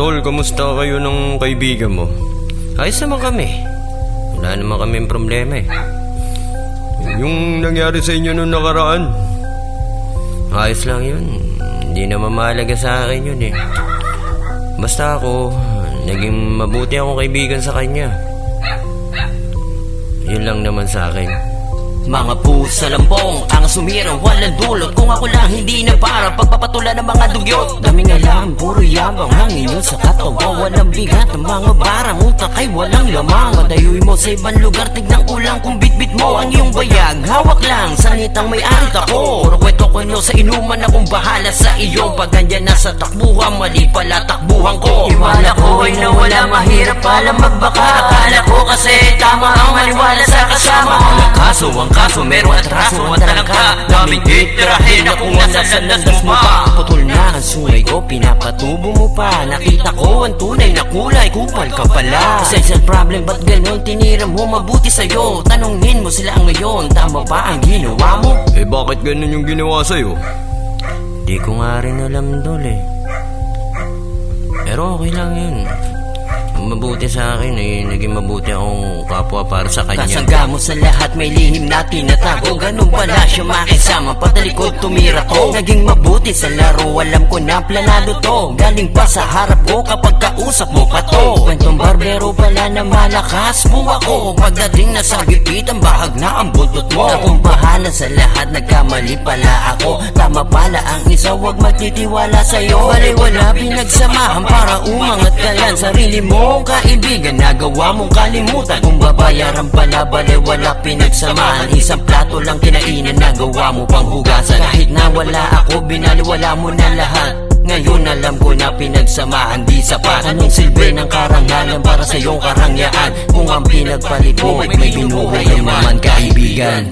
Tol, kamusta kayo ng kaibigan mo? Ayos naman kami. Wala naman kaming problema eh. Yung nangyari sa inyo nung nakaraan, ayos lang yun. Hindi naman mahalaga sa akin yun eh. Basta ako, naging mabuti akong kaibigan sa kanya. Yun lang naman sa akin. Mga pusa lambong, ang sumirang walang dulot. Kung ako lang hindi na para pagpapatula ng mga dugyot. Daming alam, puro yabang hangin yun sa katawa. Walang bigat ng mga barang, utak ay walang lamang. Madayuy mo sa ibang lugar, tignan ko lang kung bitbit mo ang iyong bayag. Hawak lang, sanitang may arit ako. Puro kwento ko nyo sa inuman, akong bahala sa iyo. Pag ganyan na sa takbuhan, mali pala takbuhan ko. Iwala ko ay nawala, mahirap pala magbaka. Akala ko kasi tama ang maniwala sa kasama. Ang kaso meron atraso at talangka. Daming titirahin na kung nasa landas mo pa. Putol na ang sungay ko, pinapatubo mo pa. Nakita ko ang tunay na kulay, kupal ka pala. Essential problem, ba't ganon tinira mo? Mabuti sa'yo, tanongin mo sila ngayon. Tama ba ang ginawa mo? Eh bakit ganun yung ginawa sa'yo? Di ko nga rin alam dol eh. Pero okay lang yun. Mabuti sa akin eh, naging mabuti akong kapwa para sa kanya. Kasangga mo sa lahat, may lihim na tinatago. Ganun pala siya makisama, patalikod tumira to. Naging mabuti sa laro, alam ko na planado to. Galing pa sa harap ko kapag kausap mo pa to. Kwentong barbero pala na malakas buwa ko. Pagdating na sa gipit, ang bahag na ang buntot mo. Akong bahala sa lahat, nagkamali pala ako. Tama pala ang isa, wag magtitiwala sa'yo. Balay wala pinagsamahan para umangat ka lang. Sarili mo kaibigan, nagawa mong kalimutan. Kung babayaran pala, balay wala pinagsamahan. Isang plato lang kinainan, nagawa mo pang hugasan. Kahit na wala ako, binaliwala mo na lahat. Ngayon alam ko na pinagsamahan di sapat. Anong silbi ng karangalan para sa iyong karangyaan? Kung ang pinagpalit mo ay may binuhay naman kaibigan.